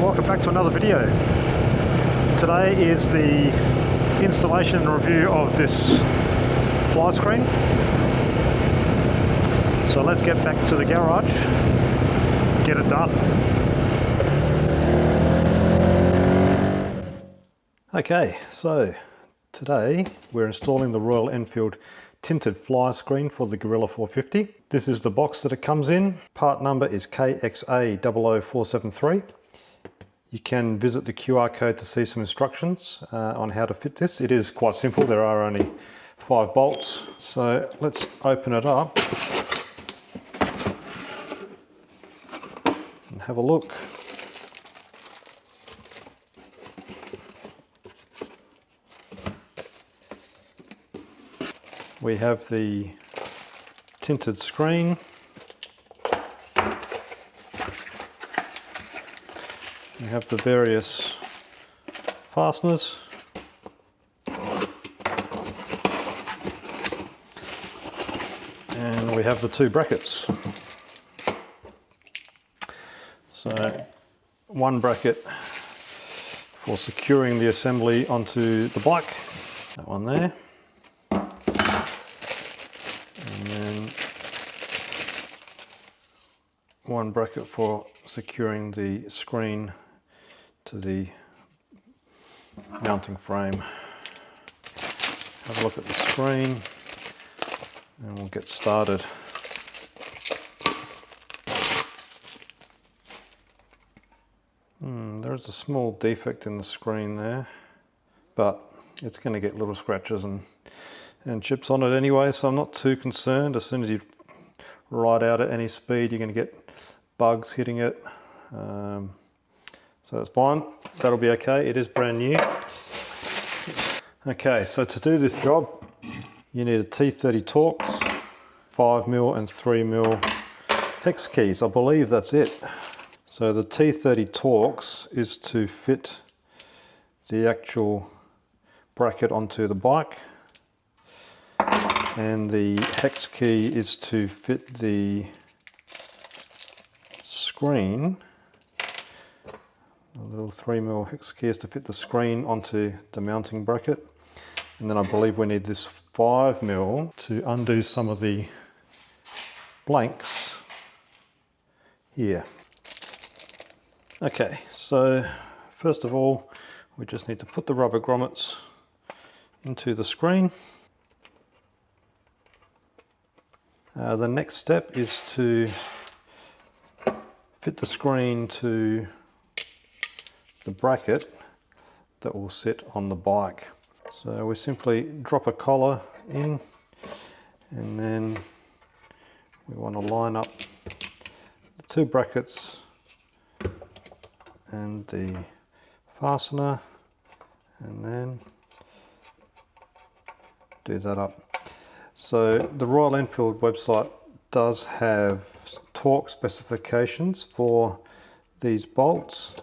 welcome back to another video. Today is the installation and review of this fly screen. So let's get back to the garage, get it done. Okay, so today we're installing the Royal Enfield tinted fly screen for the Guerrilla 450. This is the box that it comes in. Part number is KXA00473. You can visit the QR code to see some instructions on how to fit this. It is quite simple, there are only 5 bolts. So let's open it up and have a look. We have the tinted screen. We have the various fasteners. And we have the 2 brackets. So one bracket for securing the assembly onto the bike, that one there. One bracket for securing the screen to the mounting frame. Have a look at the screen and we'll get started. There is a small defect in the screen there, but it's going to get little scratches and chips on it anyway, so I'm not too concerned. As soon as you ride out at any speed, you're going to get bugs hitting it, so that's fine. That'll be okay. It is brand new. Okay, so to do this job, you need a T30 Torx, 5mm and 3mm hex keys. I believe that's it. So the T30 Torx is to fit the actual bracket onto the bike, and the hex key is to fit the screen. A little 3mm hex key is to fit the screen onto the mounting bracket, and then I believe we need this 5mm to undo some of the blanks here. Okay, so first of all we just need to put the rubber grommets into the screen. The next step is to fit the screen to the bracket that will sit on the bike. So we simply drop a collar in, and then we want to line up the 2 brackets and the fastener, and then do that up. So the Royal Enfield website does have torque specifications for these bolts.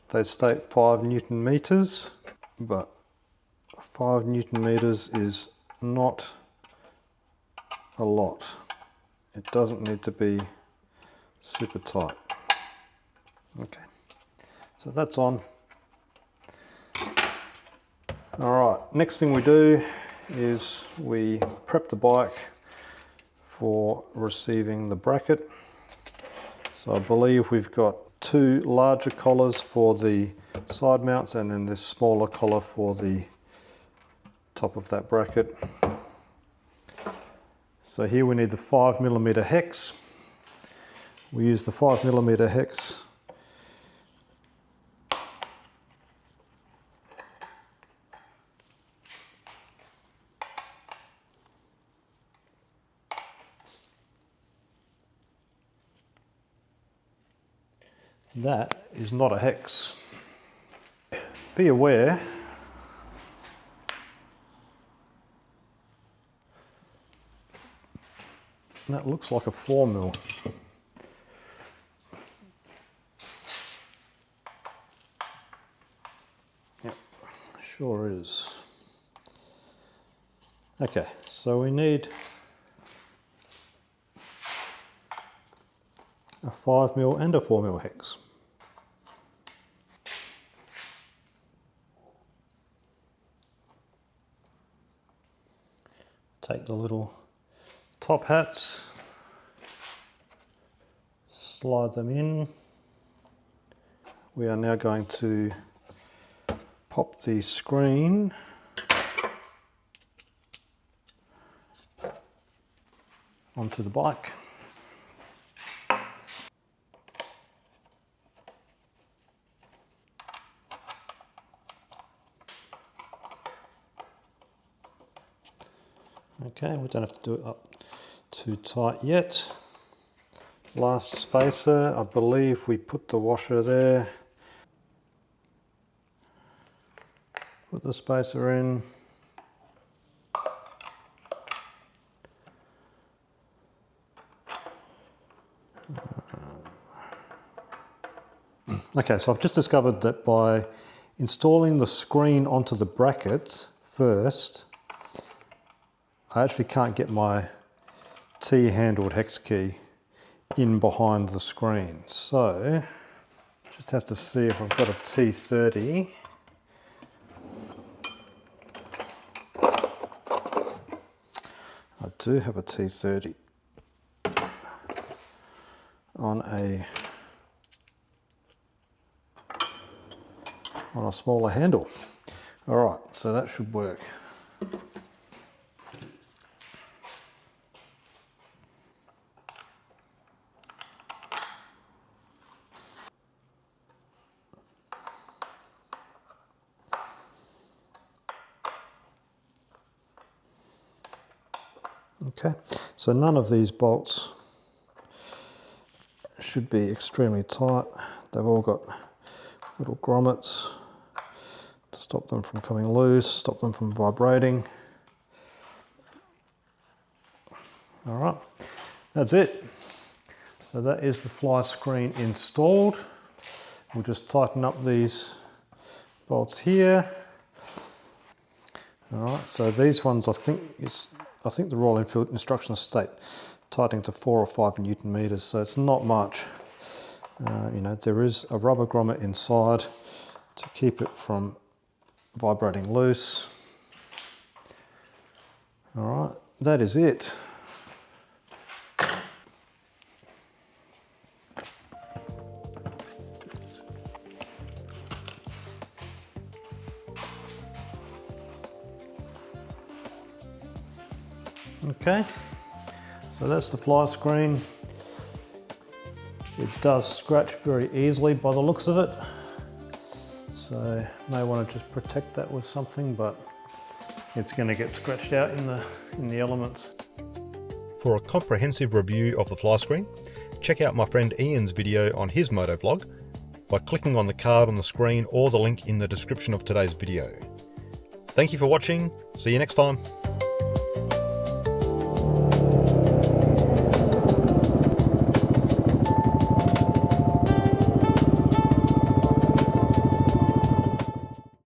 They state 5 Newton meters, but 5 Newton meters is not a lot. It doesn't need to be super tight. Okay, so that's on. Alright, next thing we do is we prep the bike for receiving the bracket. So I believe we've got 2 larger collars for the side mounts, and then this smaller collar for the top of that bracket. So here we need the 5mm hex. We use the 5mm hex That is not a hex. Be aware that looks like a 4mm. Yep, sure is. Okay, so we need a 5mm and a 4mm hex. Take the little top hats, slide them in. We are now going to pop the screen onto the bike. Okay, we don't have to do it up too tight yet. Last spacer, I believe we put the washer there. Put the spacer in. Okay, so I've just discovered that by installing the screen onto the brackets first, I actually can't get my T-handled hex key in behind the screen. So, just have to see if I've got a T30. I do have a T30 on a smaller handle. All right, so that should work. Okay, so none of these bolts should be extremely tight. They've all got little grommets to stop them from coming loose, stop them from vibrating. All right, that's it. So that is the fly screen installed. We'll just tighten up these bolts here. All right, so these ones I think the Royal Enfield instructions state tightening to 4 or 5 Newton meters, so it's not much. You know, there is a rubber grommet inside to keep it from vibrating loose. All right, that is it. Okay, so that's the fly screen. It does scratch very easily by the looks of it, so may want to just protect that with something, but it's going to get scratched out in the elements. For a comprehensive review of the fly screen, check out my friend Ian's video on his motovlog by clicking on the card on the screen or the link in the description of today's video. Thank you for watching. See you next time.